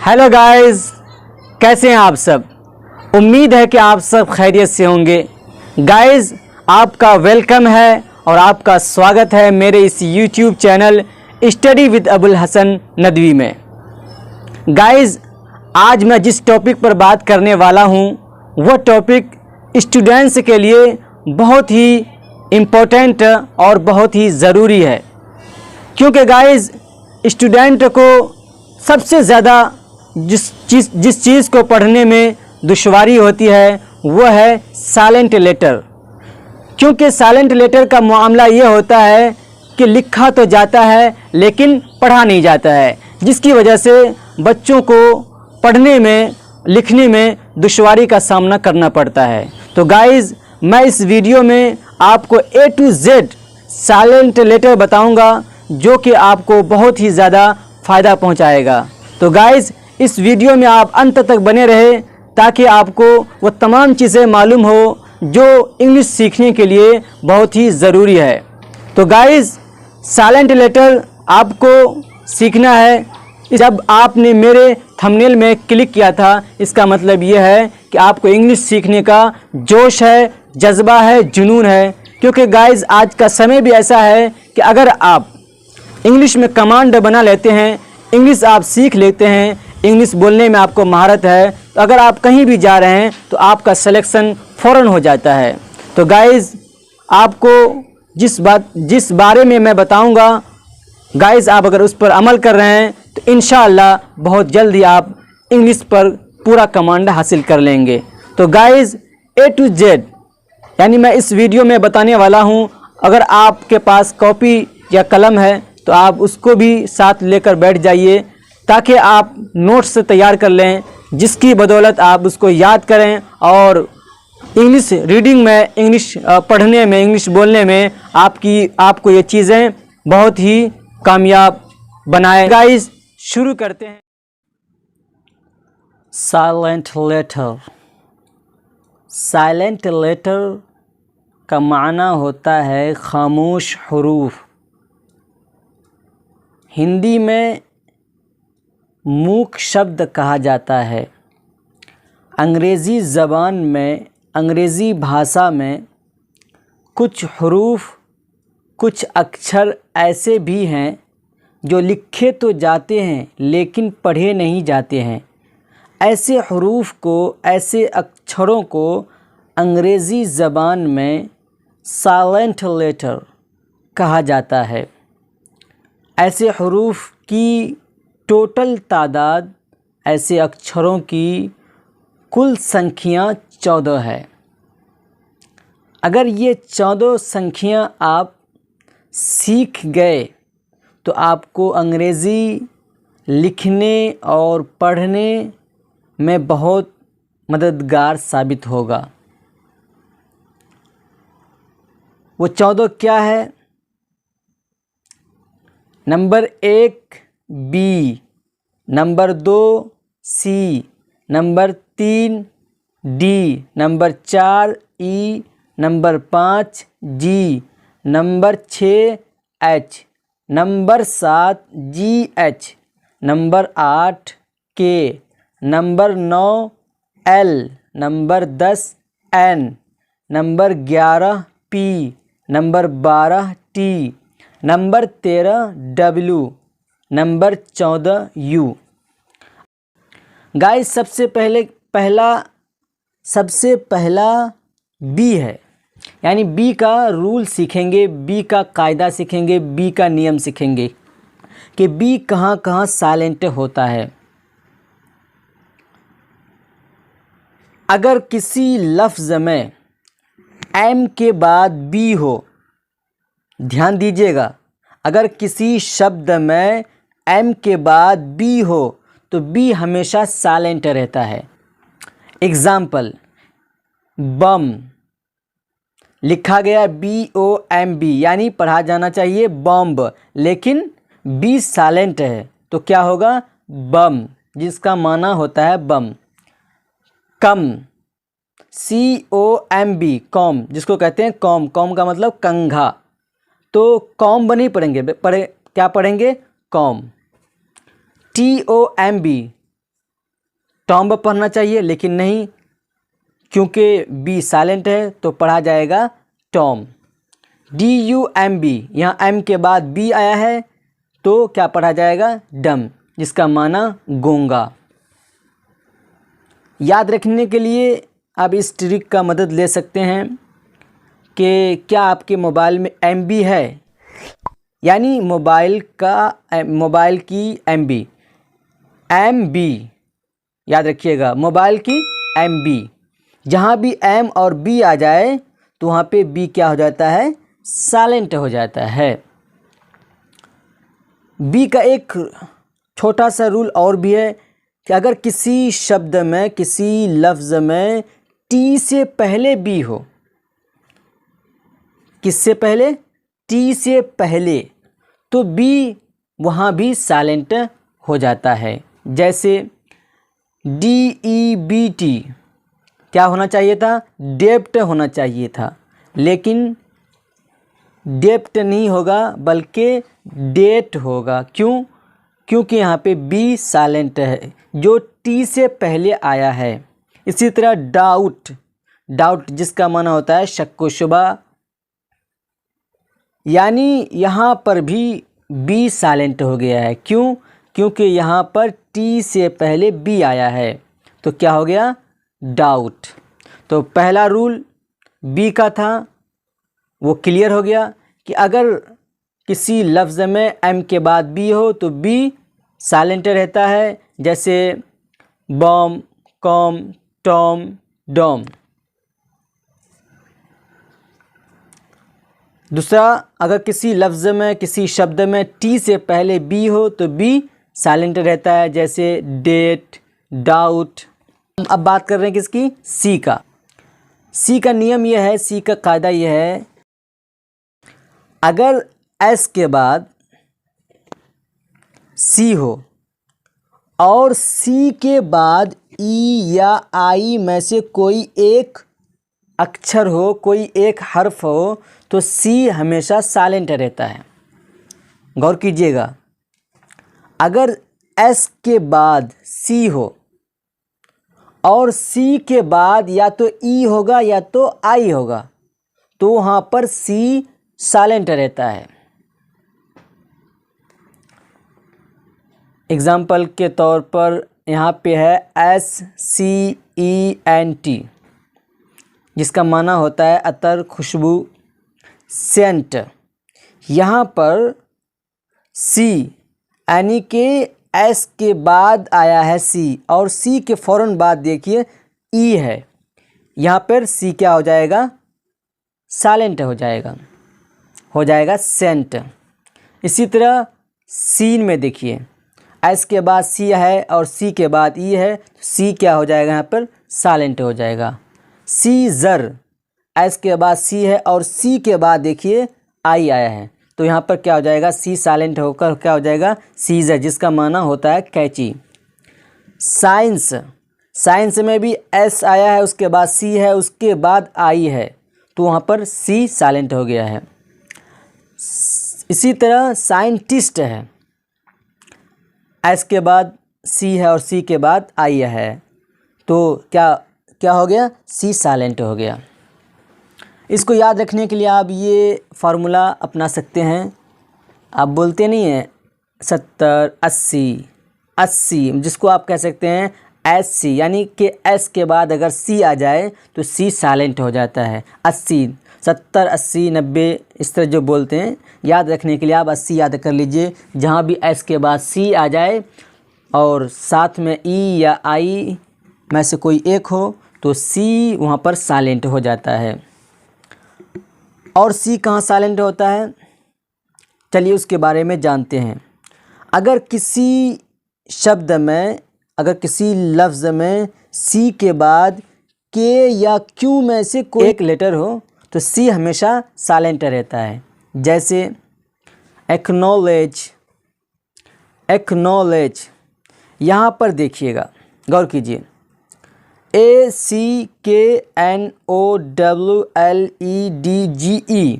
Hello guys, कैसे हैं आप सब। उम्मीद है कि आप सब खैरियत से होंगे। गाइस, आपका वेलकम है और आपका स्वागत है मेरे इस YouTube channel study with Abul Hasan Nadvi में। गाइस, आज मैं जिस टॉपिक पर बात करने वाला हूं वह टॉपिक स्टूडेंट्स के लिए बहुत ही इम्पोर्टेंट और बहुत ही ज़रूरी है, क्योंकि गाइस स्टूडेंट को सबसे ज़्यादा जिस चीज़ को पढ़ने में दुश्वारी होती है वह है साइलेंट लेटर। क्योंकि साइलेंट लेटर का मामला ये होता है कि लिखा तो जाता है लेकिन पढ़ा नहीं जाता है, जिसकी वजह से बच्चों को पढ़ने में लिखने में दुश्वारी का सामना करना पड़ता है। तो गाइज़, मैं इस वीडियो में आपको A to Z silent letter बताऊंगा जो कि आपको बहुत ही ज़्यादा फ़ायदा पहुंचाएगा। तो गाइज़, इस वीडियो में आप अंत तक बने रहे ताकि आपको वो तमाम चीज़ें मालूम हो जो इंग्लिश सीखने के लिए बहुत ही ज़रूरी है। तो गाइज़, साइलेंट लेटर आपको सीखना है। जब आपने मेरे थंबनेल में क्लिक किया था, इसका मतलब ये है कि आपको इंग्लिश सीखने का जोश है, जज्बा है, जुनून है। क्योंकि गाइज़, आज का समय भी ऐसा है कि अगर आप इंग्लिश में कमांड बना लेते हैं, इंग्लिश आप सीख लेते हैं, इंग्लिश बोलने में आपको महारत है, तो अगर आप कहीं भी जा रहे हैं तो आपका सिलेक्शन फ़ौरन हो जाता है। तो गाइज़, आपको जिस बारे में मैं बताऊंगा गाइज़, आप अगर उस पर अमल कर रहे हैं तो इंशाअल्लाह बहुत जल्द ही आप इंग्लिश पर पूरा कमांड हासिल कर लेंगे। तो गाइज़, A to Z यानी मैं इस वीडियो में बताने वाला हूं। अगर आपके पास कॉपी या कलम है तो आप उसको भी साथ लेकर बैठ जाइए ताकि आप नोट्स तैयार कर लें, जिसकी बदौलत आप उसको याद करें और इंग्लिश रीडिंग में, इंग्लिश पढ़ने में, इंग्लिश बोलने में आपको ये चीज़ें बहुत ही कामयाब बनाए। गाइस, शुरू करते हैं। Silent letter. साइलेंट लेटर का माना होता है खामोश हुरूफ। हिंदी में मूक शब्द कहा जाता है। अंग्रेज़ी ज़बान में, अंग्रेज़ी भाषा में कुछ हुरूफ, कुछ अक्षर ऐसे भी हैं जो लिखे तो जाते हैं लेकिन पढ़े नहीं जाते हैं। ऐसे हुरूफ को, ऐसे अक्षरों को अंग्रेज़ी ज़बान में साइलेंट लेटर कहा जाता है। ऐसे हुरूफ की टोटल तादाद, ऐसे अक्षरों की कुल संख्या 14 है। अगर ये 14 संख्या आप सीख गए तो आपको अंग्रेज़ी लिखने और पढ़ने में बहुत मददगार साबित होगा। वो 14 क्या है? Number 1 B, number 2 C, number 3 D, number 4 E, number 5 G, number 6 H, number 7 GH, number 8 K, number 9 L, number 10 N, number 11 P, number 12 T, number 13 W, number 14 U। Guys, सबसे पहला B है, यानी B का rule सीखेंगे, B का कायदा सीखेंगे, B का नियम सीखेंगे कि B कहाँ कहाँ साइलेंट होता है। अगर किसी लफ्ज़ में M के बाद B हो, ध्यान दीजिएगा, अगर किसी शब्द में M के बाद B हो तो B हमेशा साइलेंट रहता है। एग्ज़ाम्पल, बम लिखा गया BOMB, यानी पढ़ा जाना चाहिए बॉम्ब, लेकिन B साइलेंट है तो क्या होगा? बम, जिसका माना होता है बम। कम, COMB, कॉम, जिसको कहते हैं कॉम, कॉम का मतलब कंघा, तो कॉम्ब नहीं पढ़ेंगे, क्या पढ़ेंगे? कॉम। TOMB, टॉम्ब पढ़ना चाहिए, लेकिन नहीं, क्योंकि बी साइलेंट है तो पढ़ा जाएगा टॉम। DUMB, यहाँ एम के बाद बी आया है तो क्या पढ़ा जाएगा? डम, जिसका माना गूंगा। याद रखने के लिए आप इस ट्रिक का मदद ले सकते हैं कि क्या आपके मोबाइल में MB है, यानी मोबाइल की MB, याद रखिएगा, मोबाइल की MB। जहाँ भी M और B आ जाए तो वहाँ पे B क्या हो जाता है? साइलेंट हो जाता है। B का एक छोटा सा रूल और भी है कि अगर किसी शब्द में, किसी लफ्ज़ में T से पहले B हो, किससे पहले? T से पहले, तो B वहाँ भी साइलेंट हो जाता है। जैसे DEBT क्या होना चाहिए था? डेप्ट होना चाहिए था, लेकिन डेप्ट नहीं होगा बल्कि डेट होगा। क्यों? क्योंकि यहाँ पे बी साइलेंट है जो टी से पहले आया है। इसी तरह डाउट जिसका माना होता है शक व शुबा, यानी यहाँ पर भी बी साइलेंट हो गया है। क्यों? क्योंकि यहाँ पर टी से पहले बी आया है, तो क्या हो गया? डाउट। तो पहला रूल बी का था वो क्लियर हो गया कि अगर किसी लफ्ज़ में एम के बाद बी हो तो बी साइलेंट रहता है, जैसे बॉम, कॉम, टॉम, डॉम। दूसरा, अगर किसी लफ्ज़ में, किसी शब्द में टी से पहले बी हो तो बी साइलेंट रहता है, जैसे डेट, डाउट। अब बात कर रहे हैं किसकी? सी का। सी का नियम यह है, सी का कायदा यह है, अगर एस के बाद सी हो और सी के बाद ई या आई में से कोई एक अक्षर हो, कोई एक हर्फ हो, तो सी हमेशा साइलेंट रहता है। गौर कीजिएगा, अगर एस के बाद सी हो और सी के बाद या तो ई होगा या तो आई होगा, तो वहाँ पर सी साइलेंट रहता है। एग्जाम्पल के तौर पर यहाँ पे है SCENT, जिसका माना होता है अतर, खुशबू, सेंट। यहाँ पर सी यानी कि एस के बाद आया है सी, और सी के फ़ौरन बाद देखिए ई है, यहाँ पर सी क्या हो जाएगा? साइलेंट हो जाएगा सेंट। इसी तरह सीन में देखिए, एस के बाद सी है और सी के बाद ई है, सी क्या हो जाएगा? यहाँ पर साइलेंट हो जाएगा। सीजर, एस के बाद सी है और सी के बाद देखिए आई आया है, तो यहाँ पर क्या हो जाएगा? सी साइलेंट होकर क्या हो जाएगा? सीजर, जिसका माना होता है कैंची। साइंस में भी एस आया है, उसके बाद सी है, उसके बाद आई है, तो वहाँ पर सी साइलेंट हो गया है। इसी तरह साइंटिस्ट है, एस के बाद सी है और सी के बाद आई है, तो क्या हो गया? सी साइलेंट हो गया। इसको याद रखने के लिए आप ये फार्मूला अपना सकते हैं। आप बोलते नहीं हैं 70, 80, जिसको आप कह सकते हैं SC, यानी कि एस के बाद अगर सी आ जाए तो सी साइलेंट हो जाता है। 80, 70, 80, 90, इस तरह जो बोलते हैं, याद रखने के लिए आप 80 याद कर लीजिए। जहाँ भी एस के बाद सी आ जाए और साथ में ई या आई में से कोई एक हो तो सी वहाँ पर साइलेंट हो जाता है। और सी कहाँ साइलेंट होता है, चलिए उसके बारे में जानते हैं। अगर किसी शब्द में, अगर किसी लफ्ज़ में सी के बाद के या क्यू में से कोई एक लेटर हो तो सी हमेशा साइलेंट रहता है। जैसे एक्नॉलेज, यहाँ पर देखिएगा, गौर कीजिए, ACKNOWLEDGE,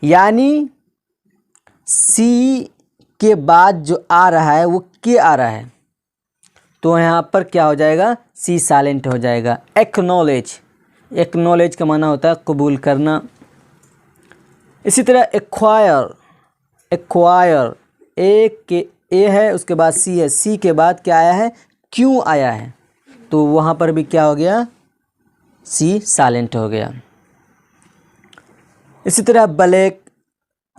यानी सी के बाद जो आ रहा है वो के आ रहा है, तो यहाँ पर क्या हो जाएगा, सी साइलेंट हो जाएगा। एक्नॉलेज, एक्नॉलेज का माना होता है कबूल करना। इसी तरह एक्वायर, एक्वायर ए है, उसके बाद सी है, सी के बाद क्या आया है, क्यों आया है, तो वहाँ पर भी क्या हो गया, सी साइलेंट हो गया। इसी तरह ब्लैक,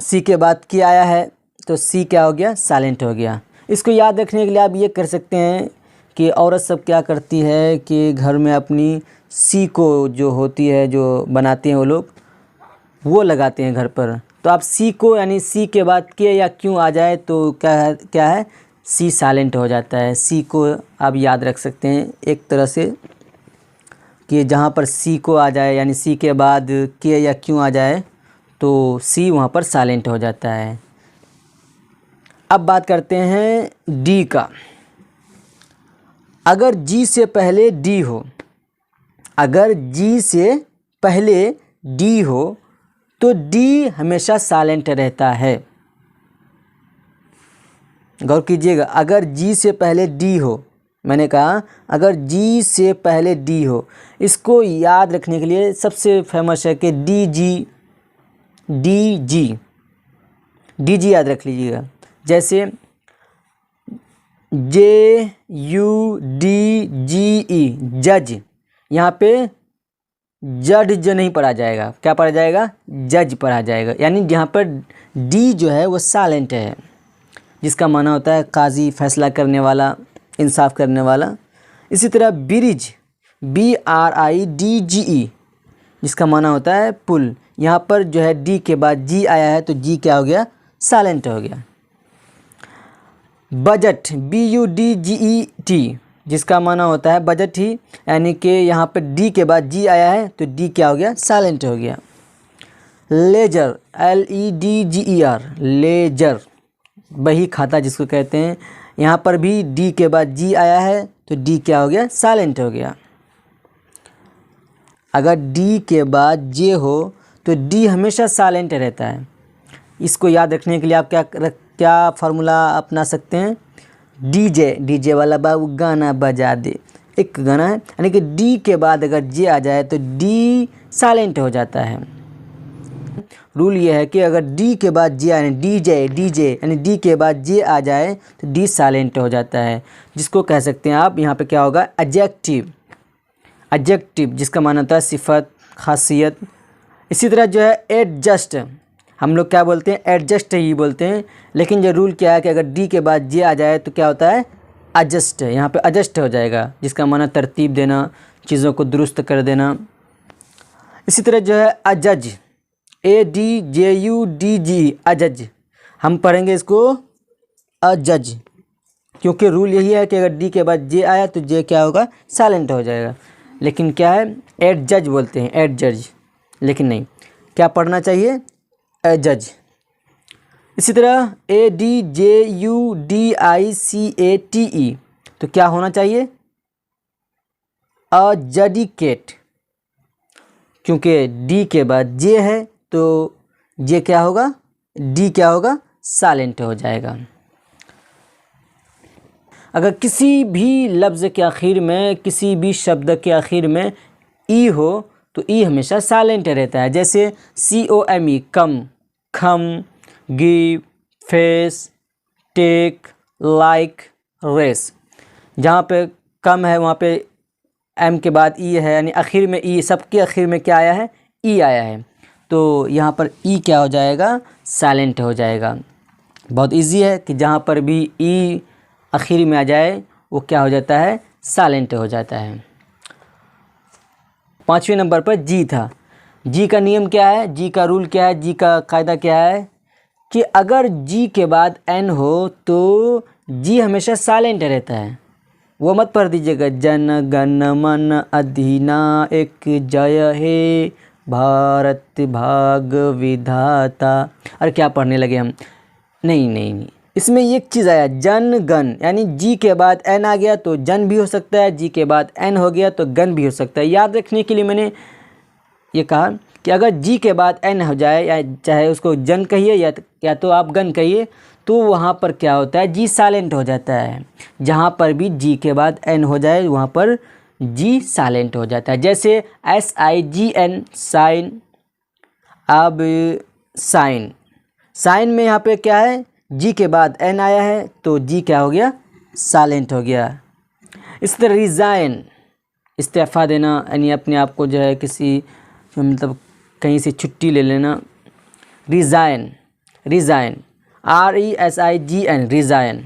सी के बाद क्या आया है, तो सी क्या हो गया, साइलेंट हो गया। इसको याद रखने के लिए आप ये कर सकते हैं कि औरत सब क्या करती है कि घर में अपनी सी को जो होती है, जो बनाते हैं वो लोग, वो लगाते हैं घर पर। तो आप सी को, यानी सी के बाद के या क्यों आ जाए तो क्या है, सी साइलेंट हो जाता है। सी को आप याद रख सकते हैं एक तरह से कि जहाँ पर सी को आ जाए, यानी सी के बाद के या क्यों आ जाए तो सी वहाँ पर साइलेंट हो जाता है। अब बात करते हैं डी का। अगर जी से पहले डी हो, अगर जी से पहले डी हो तो डी हमेशा साइलेंट रहता है। गौर कीजिएगा, अगर जी से पहले डी हो, मैंने कहा अगर जी से पहले डी हो, इसको याद रखने के लिए सबसे फेमस है कि D G, D G, D G याद रख लीजिएगा। जैसे जे यू डी जी ई, जज, यहाँ पे जज नहीं पढ़ा जाएगा, क्या पढ़ा जाएगा, जज पढ़ा जाएगा। यानी यहाँ पर डी जो है वो साइलेंट है, जिसका माना होता है काजी, फैसला करने वाला, इंसाफ करने वाला। इसी तरह ब्रिज, BRIDGE, जिसका माना होता है पुल, यहाँ पर जो है डी के बाद जी आया है तो जी क्या हो गया, साइलेंट हो गया। बजट, BUDGET, जिसका माना होता है बजट ही, यानी कि यहाँ पर डी के बाद जी आया है तो डी क्या हो गया, साइलेंट हो गया। लेजर, LEDGER, लेजर, बही खाता जिसको कहते हैं, यहाँ पर भी डी के बाद जी आया है तो डी क्या हो गया, साइलेंट हो गया। अगर डी के बाद जे हो तो डी हमेशा साइलेंट रहता है। इसको याद रखने के लिए आप क्या फार्मूला अपना सकते हैं, डीजे, डीजे वाला बाबू गाना बजा दे, एक गाना है, यानी कि डी के बाद अगर जे आ जाए तो डी साइलेंट हो जाता है। रूल ये है कि अगर डी के बाद जे आए, डीजे, डीजे, यानी डी के बाद जे आ जाए तो डी साइलेंट हो जाता है, जिसको कह सकते हैं आप, यहाँ पे क्या होगा, एडजेक्टिव, एडजेक्टिव, जिसका माना होता है सिफत, खासियत। इसी तरह जो है एडजस्ट, हम लोग क्या बोलते हैं, एडजस्ट ही बोलते हैं, लेकिन ये रूल क्या है कि अगर डी के बाद जे आ जाए तो क्या होता है, एडजस्ट, यहाँ पे एडजस्ट हो जाएगा, जिसका माना तरतीब देना, चीज़ों को दुरुस्त कर देना। इसी तरह जो है अजज, ADJUDG, अजज, हम पढ़ेंगे इसको अजज, क्योंकि रूल यही है कि अगर डी के बाद जे आया तो जे क्या होगा, साइलेंट हो जाएगा। लेकिन क्या है, एडजज बोलते हैं, एडजज, लेकिन नहीं, क्या पढ़ना चाहिए, एजज। इसी तरह ADJUDICATE, तो क्या होना चाहिए, अजडिकेट, क्योंकि डी के बाद जे है तो जे क्या होगा, डी क्या होगा, साइलेंट हो जाएगा। अगर किसी भी लफ्ज़ के आखिर में, किसी भी शब्द के आखिर में ई हो तो ई हमेशा साइलेंट रहता है। जैसे COME, कम, खम, give, face, take, like, race, जहाँ पे कम है वहाँ पे एम के बाद ई है, यानी आखिर में ई, सबके आखिर में क्या आया है, ई आया है, तो यहाँ पर ई क्या हो जाएगा, साइलेंट हो जाएगा। बहुत इजी है कि जहाँ पर भी ई आखिर में आ जाए वो क्या हो जाता है, साइलेंट हो जाता है। 5वें नंबर पर जी था। जी का नियम क्या है, जी का रूल क्या है, जी का कायदा क्या है कि अगर जी के बाद एन हो तो जी हमेशा साइलेंट रहता है। वो मत पढ़ दीजिएगा, जन गण मन अधिनायक जय हे भारत भाग विधाता, अरे क्या पढ़ने लगे हम, नहीं नहीं नहीं, इसमें एक चीज़ आया, जन गण, यानी जी के बाद एन आ गया तो जन भी हो सकता है, जी के बाद एन हो गया तो गण भी हो सकता है। याद रखने के लिए मैंने ये कहा कि अगर जी के बाद एन हो जाए, या चाहे उसको जन कहिए या तो आप गण कहिए, तो वहाँ पर क्या होता है, जी साइलेंट हो जाता है। जहाँ पर भी जी के बाद एन हो जाए वहाँ पर जी साइलेंट हो जाता है। जैसे SIGN साइन। अब साइन, साइन में यहाँ पे क्या है, जी के बाद एन आया है तो जी क्या हो गया, साइलेंट हो गया। इस तरह रिज़ाइन, इस्तीफ़ा देना, यानी अपने आप को जो है किसी मतलब कहीं से छुट्टी ले लेना। Resign, resign, RESIGN, resign.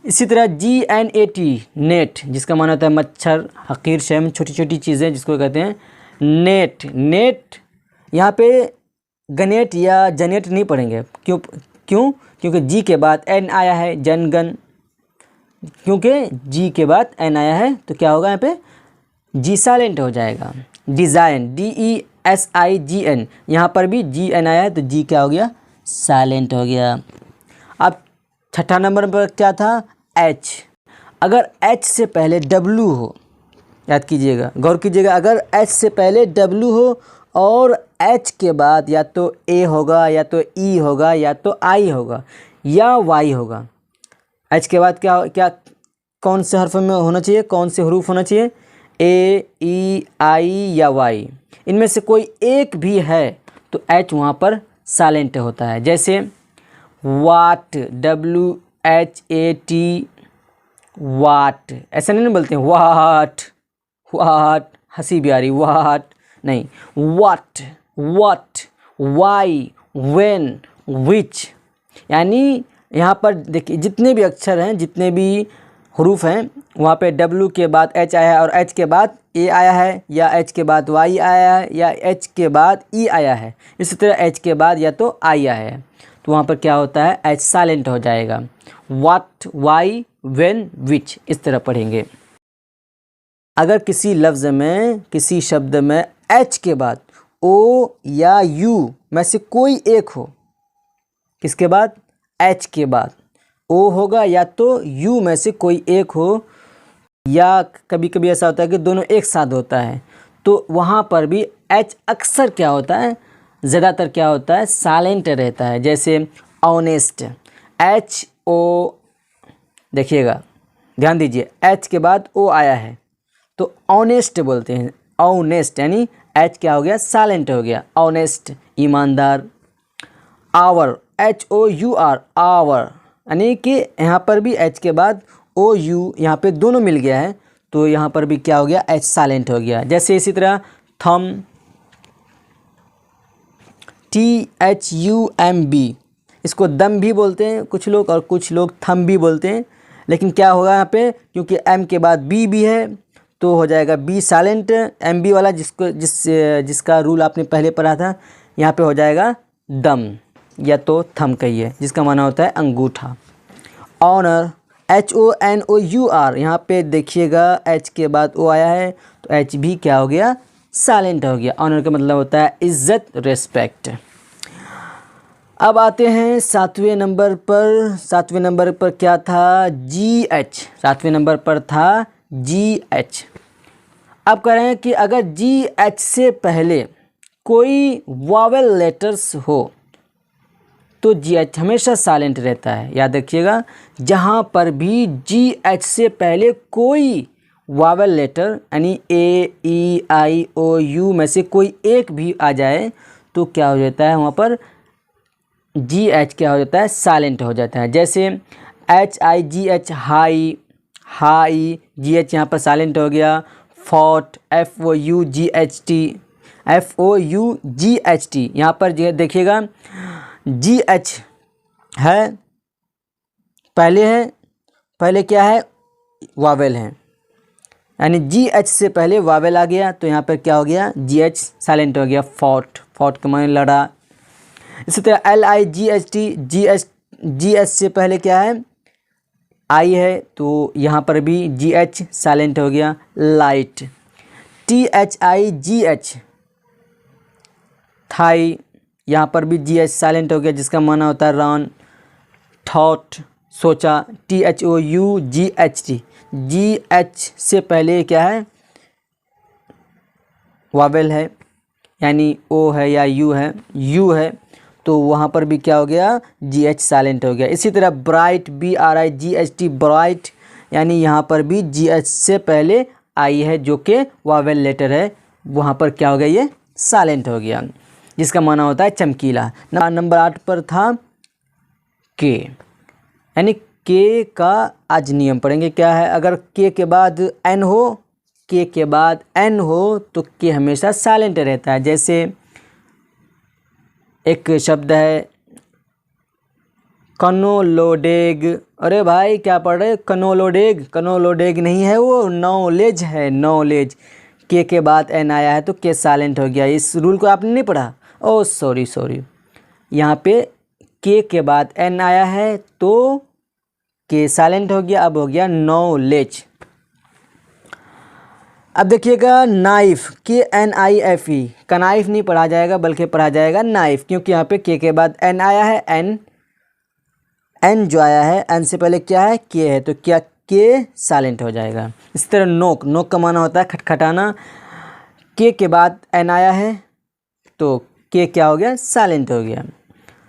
इसी तरह GNAT, नेट, जिसका माना होता है मच्छर, हकीर, शैम, छोटी छोटी चीज़ें जिसको कहते हैं नेट। नेट यहाँ पे गनेट या जनेट नहीं पढ़ेंगे। क्यों क्यों क्योंकि जी के बाद एन आया है, जनगण। क्योंकि जी के बाद एन आया है तो क्या होगा, यहाँ पे जी साइलेंट हो जाएगा। डिज़ाइन, DESIGN, यहाँ पर भी जी एन आया है तो जी क्या हो गया, साइलेंट हो गया। अब छठा नंबर पर क्या था, एच। अगर एच से पहले डब्लू हो, याद कीजिएगा, गौर कीजिएगा, अगर एच से पहले डब्लू हो और एच के बाद या तो ए होगा या तो ई होगा या तो आई होगा या वाई होगा। एच के बाद क्या क्या कौन से हर्फ में होना चाहिए, कौन से हरूफ होना चाहिए, ए, ई, आई या वाई। इनमें से कोई एक भी है तो एच वहाँ पर साइलेंट होता है। जैसे वाट, WHAT, वाट, ऐसा नहीं बोलते हैं वाट, वाट, हंसी भी आ रही, वाट नहीं, व्हाट, व्हाट, वाई, व्हेन, विच। यानी यहाँ पर देखिए जितने भी अक्षर हैं, जितने भी हरूफ हैं, वहाँ पे W के बाद H आया है और H के बाद A आया है, या H के बाद Y आया है, या H के बाद E आया है। इसी तरह H के बाद या तो I आया है तो वहाँ पर क्या होता है, H साइलेंट हो जाएगा। व्हाट, वाई, व्हेन, विच, इस तरह पढ़ेंगे। अगर किसी लफ्ज़ में, किसी शब्द में H के बाद O या U में से कोई एक हो, किसके बाद, H के बाद O होगा या तो U में से कोई एक हो, या कभी कभी ऐसा होता है कि दोनों एक साथ होता है, तो वहाँ पर भी H अक्सर क्या होता है, ज़्यादातर क्या होता है, साइलेंट रहता है। जैसे ऑनेस्ट, HO, देखिएगा ध्यान दीजिए, H के बाद O आया है तो ऑनेस्ट बोलते हैं, ऑनेस्ट, यानी H क्या हो गया, साइलेंट हो गया, ऑनेस्ट, ईमानदार। आवर, HOUR, आवर, यानी कि यहाँ पर भी H के बाद OU यहाँ पे दोनों मिल गया है तो यहाँ पर भी क्या हो गया, H साइलेंट हो गया। जैसे इसी तरह थम, THUMB, इसको दम भी बोलते हैं कुछ लोग और कुछ लोग थम भी बोलते हैं। लेकिन क्या होगा यहाँ पे, क्योंकि M के बाद B भी है तो हो जाएगा B साइलेंट, MB वाला, जिसका रूल आपने पहले पढ़ा था। यहाँ पे हो जाएगा दम या तो थम कहिए, जिसका माना होता है अंगूठा। ऑनर, HONOUR, यहाँ पे देखिएगा H के बाद O आया है तो H भी क्या हो गया, साइलेंट हो गया। ऑनर का मतलब होता है इज्जत, रेस्पेक्ट। अब आते हैं सातवें नंबर पर। सातवें नंबर पर क्या था, GH, सातवें नंबर पर था GH। अब कह रहे हैं कि अगर GH से पहले कोई वावेल लेटर्स हो तो GH हमेशा साइलेंट रहता है। याद रखिएगा, जहाँ पर भी GH से पहले कोई वावेल लेटर यानी A, E, I, O, U में से कोई एक भी आ जाए तो क्या हो जाता है, वहाँ पर GH क्या हो जाता है, साइलेंट हो जाता है। जैसे HIGH, हाई, हाई, GH यहाँ पर साइलेंट हो गया। फॉट, FOUGHT, FOUGHT, यहाँ पर देखिएगा GH है, पहले क्या है, वावेल है, यानी GH से पहले वावेल आ गया तो यहाँ पर क्या हो गया, GH साइलेंट हो गया। फॉट, फॉट का माने लड़ा। इसी तरह LIGHT, GH से पहले क्या है, आई है तो यहाँ पर भी GH साइलेंट हो गया। लाइट, THIGH, थाई, यहाँ पर भी GH साइलेंट हो गया, जिसका माना होता है रन। थॉट, सोचा, THOUGHT, GH से पहले क्या है, वावेल है, यानी O है या U है, U है तो वहाँ पर भी क्या हो गया, GH साइलेंट हो गया। इसी तरह ब्राइट, BRIGHT ब्राइट, यानी यहाँ पर भी GH से पहले आई है जो कि वावेल लेटर है, वहाँ पर क्या हो गया, ये साइलेंट हो गया, जिसका माना होता है चमकीला। नंबर 8 पर था के, यानी के का आज नियम पढ़ेंगे क्या है। अगर के के बाद एन हो, के के बाद एन हो तो के हमेशा साइलेंट रहता है। जैसे एक शब्द है कनोलोडेग, अरे भाई क्या पढ़ रहे, कनोलोडेग, कनोलोडेग नहीं है वो, नॉलेज है, नॉलेज। के बाद एन आया है तो के साइलेंट हो गया। इस रूल को आपने नहीं पढ़ा, ओह सॉरी, यहाँ पे के बाद एन आया है तो के साइलेंट हो गया, अब हो गया नॉलेज। अब देखिएगा नाइफ, KNIFE, कनाइफ नहीं पढ़ा जाएगा बल्कि पढ़ा जाएगा नाइफ, क्योंकि यहाँ पे के बाद एन आया है, एन जो आया है, एन से पहले क्या है, के है, तो क्या के साइलेंट हो जाएगा। इस तरह नोक, नोक का माना होता है खटखटाना, के बाद एन आया है तो के क्या हो गया, साइलेंट हो गया।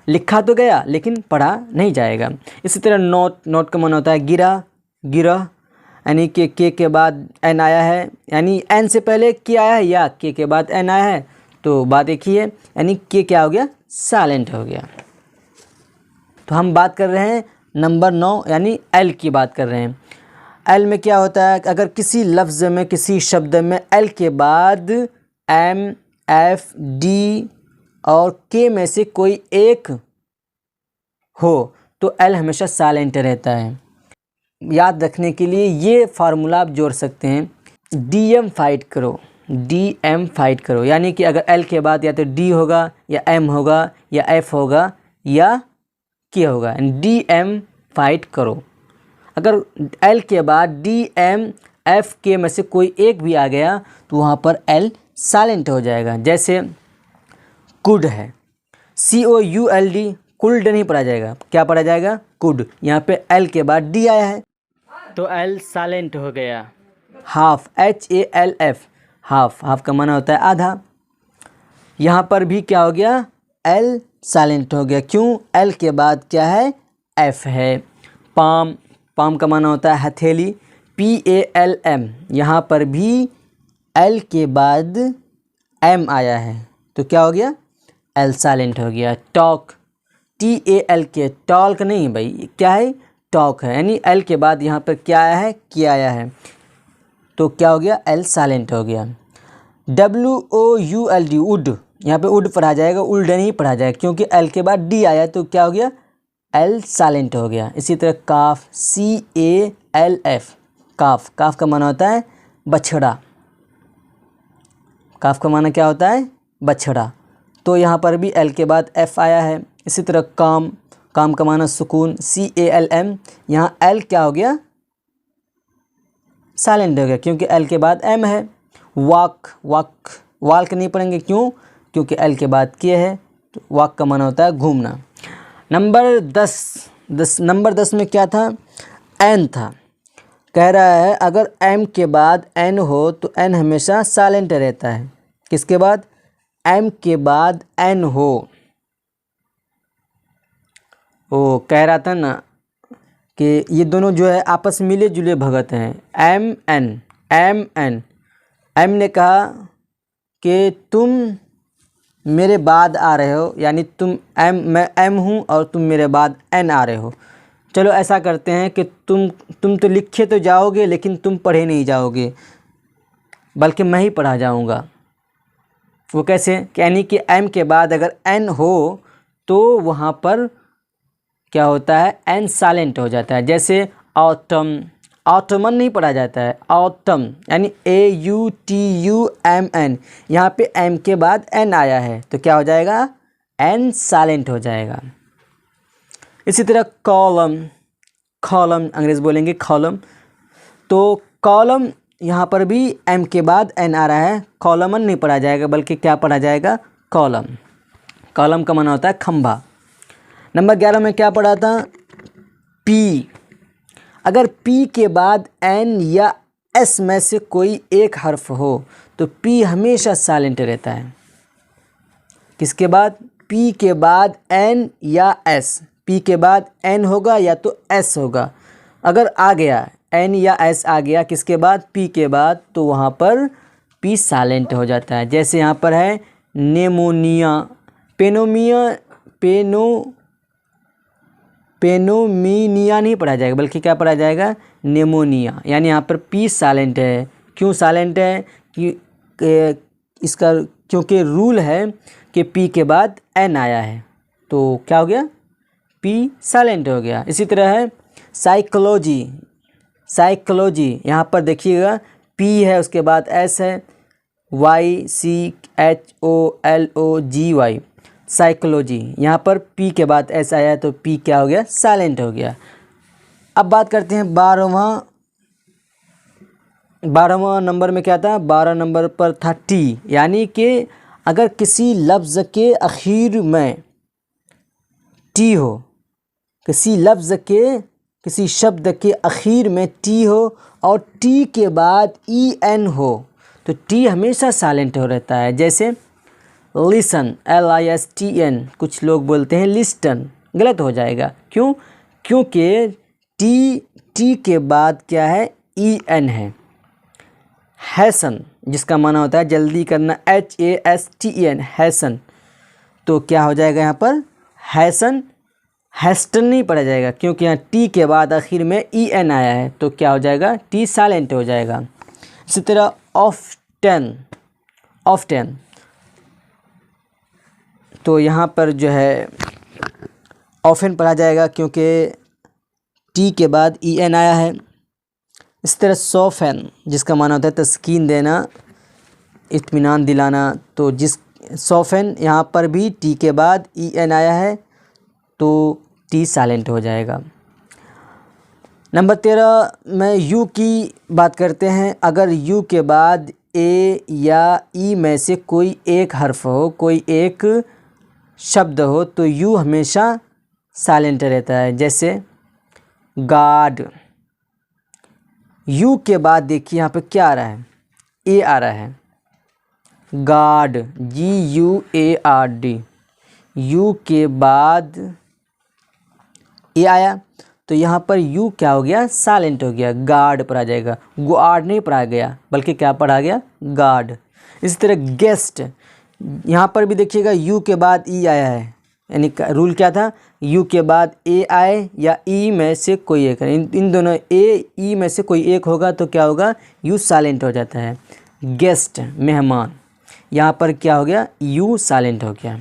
लिखा तो गया लेकिन पढ़ा नहीं जाएगा। इसी तरह नोट, नोट का माना होता है गिरा, गिरह, यानी कि के बाद एन आया है, यानी एन से पहले के आया है या के बाद एन आया है तो बात एक ही है, यानी के क्या हो गया, साइलेंट हो गया। तो हम बात कर रहे हैं नंबर 9 यानी एल की बात कर रहे हैं। एल में क्या होता है, अगर किसी लफ्ज़ में, किसी शब्द में एल के बाद एम, एफ, डी और के में से कोई एक हो तो एल हमेशा साइलेंट रहता है। याद रखने के लिए ये फार्मूला आप जोड़ सकते हैं, DM फाइट करो, DM फाइट करो, यानी कि अगर एल के बाद या तो डी होगा या एम होगा या एफ होगा या के होगा, DM फाइट करो। अगर एल के बाद DM, एफ, के में से कोई एक भी आ गया तो वहाँ पर एल साइलेंट हो जाएगा। जैसे कुड है, COULD, कुल्ड नहीं पढ़ा जाएगा, क्या पढ़ा जाएगा, कुड। यहाँ पे एल के बाद डी आया है तो एल साइलेंट हो गया। हाफ, HALF, हाफ, हाफ का माना होता है आधा, यहाँ पर भी क्या हो गया, एल साइलेंट हो गया। क्यों, एल के बाद क्या है, एफ है। पाम, पाम का माना होता है हथेली, PALM, यहाँ पर भी एल के बाद एम आया है तो क्या हो गया, एल साइलेंट हो गया। टॉक, TALK, टॉक नहीं भाई, क्या है, टॉक है, यानी एल के बाद यहाँ पर क्या आया है, क्या आया है तो क्या हो गया, एल साइलेंट हो गया। WOULD, वुड, यहाँ पे वुड पढ़ा जाएगा, उल्ड नहीं पढ़ा जाएगा, क्योंकि एल के बाद डी आया तो क्या हो गया, एल साइलेंट हो गया। इसी तरह काफ, CALF, काफ, काफ का माना होता है बछड़ा, काफ का माना क्या होता है, बछड़ा, तो यहाँ पर भी एल के बाद एफ आया है। इसी तरह काम, काम का माना सुकून, CALM, यहाँ एल क्या हो गया, साइलेंट हो गया क्योंकि एल के बाद एम है। वॉक, वॉक, वॉक नहीं पढ़ेंगे, क्यों, क्योंकि एल के बाद के है, तो वॉक का माना होता है घूमना। नंबर 10, नंबर 10 में क्या था, एन था। कह रहा है अगर एम के बाद एन हो तो एन हमेशा साइलेंट रहता है। किसके बाद, एम के बाद एन हो। वो कह रहा था ना कि ये दोनों जो है आपस में मिले जुले भगत हैं, एम एन। एम ने कहा कि तुम मेरे बाद आ रहे हो, यानी तुम एम, मैं एम हूँ और तुम मेरे बाद एन आ रहे हो। चलो ऐसा करते हैं कि तुम तो लिखे तो जाओगे लेकिन तुम पढ़े नहीं जाओगे, बल्कि मैं ही पढ़ा जाऊँगा। वो कैसे, यानी कि एम के बाद अगर एन हो तो वहाँ पर क्या होता है, एन साइलेंट हो जाता है। जैसे ऑटम, ऑटमन नहीं पढ़ा जाता है, ऑटम, यानी AUTUMN, यहाँ पे एम के बाद एन आया है तो क्या हो जाएगा, एन साइलेंट हो जाएगा। इसी तरह कॉलम, कॉलम अंग्रेज बोलेंगे कॉलम, तो कॉलम यहाँ पर भी एम के बाद एन आ रहा है, कॉलमन नहीं पढ़ा जाएगा बल्कि क्या पढ़ा जाएगा, कॉलम। कॉलम का माना होता है खंभा। नंबर 11 में क्या पढ़ा था, पी। अगर पी के बाद एन या एस में से कोई एक हर्फ हो तो पी हमेशा साइलेंट रहता है। किसके बाद, पी के बाद एन या एस, पी के बाद एन होगा या तो एस होगा। अगर आ गया एन या एस आ गया किसके बाद, पी के बाद, तो वहाँ पर पी साइलेंट हो जाता है। जैसे यहाँ पर है नेमोनिया, पेनोमीनिया नहीं पढ़ा जाएगा बल्कि क्या पढ़ा जाएगा, नेमोनिया। यानी यहाँ पर पी साइलेंट है। क्यों साइलेंट है कि इसका क्योंकि रूल है कि पी के बाद एन आया है, तो क्या हो गया, पी साइलेंट हो गया। इसी तरह है साइकोलॉजी, यहाँ पर देखिएगा पी है उसके बाद एस है, YCHOLOGY, साइकोलॉजी। यहाँ पर पी के बाद एस आया है तो पी क्या हो गया, साइलेंट हो गया। अब बात करते हैं 12वां नंबर में क्या था, 12 नंबर पर था टी। यानी कि अगर किसी लफ्ज़ के आखिर में टी हो, किसी शब्द के आखिर में टी हो और टी के बाद EN हो तो टी हमेशा साइलेंट हो रहता है। जैसे लिसन, LISTN, कुछ लोग बोलते हैं लिस्टन, गलत हो जाएगा। क्यों, क्योंकि टी के बाद क्या है, EN है। हैसन, जिसका माना होता है जल्दी करना, HASTEN, हैसन, तो क्या हो जाएगा यहाँ पर, हैसन, हेस्टन नहीं पढ़ा जाएगा क्योंकि यहाँ टी के बाद आखिर में EN आया है तो क्या हो जाएगा, टी साइलेंट हो जाएगा। इसी तरह ऑफ्टन, तो यहाँ पर जो है ऑफन पढ़ा जाएगा क्योंकि टी के बाद EN आया है। इस तरह सोफन, जिसका माना होता है तस्कीन देना, इत्मीनान दिलाना, तो जिस सोफन यहाँ पर भी टी के बाद EN आया है तो टी साइलेंट हो जाएगा। नंबर 13 में यू की बात करते हैं। अगर यू के बाद ए या ई में से कोई एक हर्फ हो, कोई एक शब्द हो तो यू हमेशा साइलेंट रहता है। जैसे गार्ड, यू के बाद देखिए यहाँ पे क्या आ रहा है, ए आ रहा है। गार्ड, GUARD, यू के बाद ए आया तो यहाँ पर यू क्या हो गया, साइलेंट हो गया, गार्ड पढ़ा जाएगा। गार्ड नहीं पढ़ा गया बल्कि क्या पढ़ा गया, गार्ड। इसी तरह गेस्ट, यहाँ पर भी देखिएगा यू के बाद ई आया है, यानी रूल क्या था, यू के बाद ए आए या ई में से कोई एक, इन दोनों ए ई में से कोई एक होगा तो क्या होगा, यू साइलेंट हो जाता है। गेस्ट, मेहमान, यहाँ पर क्या हो गया, यू साइलेंट हो गया।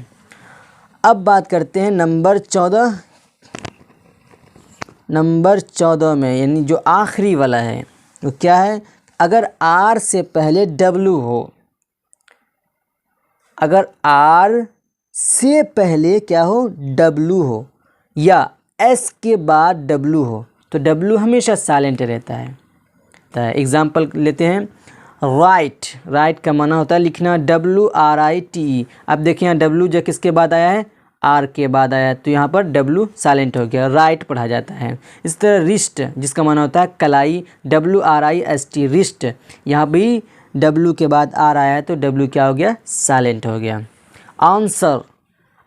अब बात करते हैं नंबर 14 में, यानी जो आखिरी वाला है वो क्या है, अगर आर से पहले डब्लू हो, अगर आर से पहले क्या हो, डब्लू हो, या एस के बाद डब्लू हो तो डब्लू हमेशा साइलेंट रहता है। तो एग्जाम्पल लेते हैं, राइट का माना होता है लिखना, WRITE। अब देखिए यहाँ डब्लू जो किसके बाद आया है, आर के बाद आया तो यहाँ पर डब्लू साइलेंट हो गया, राइट पढ़ा जाता है। इस तरह रिस्ट, जिसका माना होता है कलाई, WRIST, रिस्ट, यहाँ भी डब्लू के बाद आर आया है तो डब्लू क्या हो गया, साइलेंट हो गया। आंसर,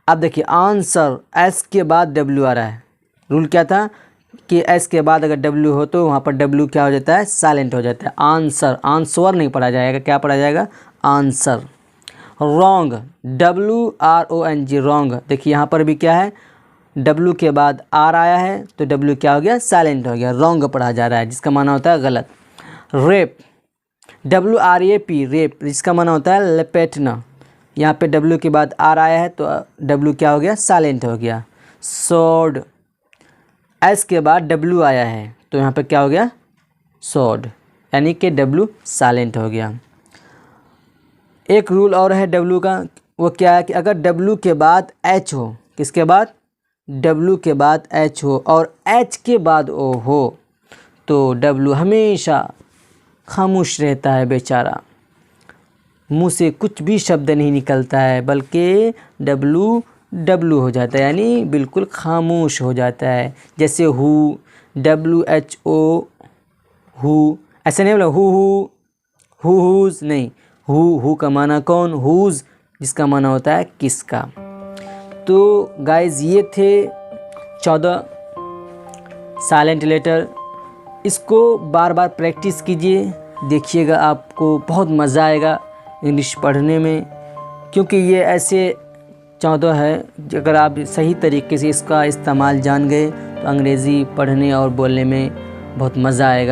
अब देखिए आंसर, एस के बाद डब्लू आ रहा है, रूल क्या था कि एस के बाद अगर डब्लू हो तो वहाँ पर डब्लू क्या हो जाता है, साइलेंट हो जाता है। आंसर, आंसर नहीं पढ़ा जाएगा, क्या पढ़ा जाएगा, आंसर। रॉन्ग, WRONG, रॉन्ग, देखिए यहाँ पर भी क्या है, डब्लू के बाद आर आया है तो डब्लू क्या हो गया, साइलेंट हो गया, रॉन्ग पढ़ा जा रहा है, जिसका माना होता है गलत। रेप, WRAP, रेप, जिसका माना होता है लपेटना, यहाँ पे डब्लू के बाद आर आया है तो डब्लू क्या हो गया, साइलेंट हो गया। सोड, एस के बाद डब्लू आया है तो यहाँ पे क्या हो गया, सोड, यानी कि डब्लू साइलेंट हो गया। एक रूल और है डब्लू का, वो क्या है कि अगर डब्लू के बाद एच हो, किसके बाद, डब्लू के बाद एच हो और एच के बाद ओ हो तो डब्लू हमेशा खामोश रहता है, बेचारा, मुंह से कुछ भी शब्द नहीं निकलता है बल्कि डब्लू हो जाता है, यानी बिल्कुल खामोश हो जाता है। जैसे हु, WHO, हु, ऐसे नहीं बोला हुज नहीं, हु का माना कौन, हुज, जिसका माना होता है किसका। तो गाइज़ ये थे 14 साइलेंट लेटर। इसको बार बार प्रैक्टिस कीजिए, देखिएगा आपको बहुत मज़ा आएगा इंग्लिश पढ़ने में, क्योंकि ये ऐसे 14 है, अगर आप सही तरीके से इसका इस्तेमाल जान गए तो अंग्रेज़ी पढ़ने और बोलने में बहुत मज़ा आएगा।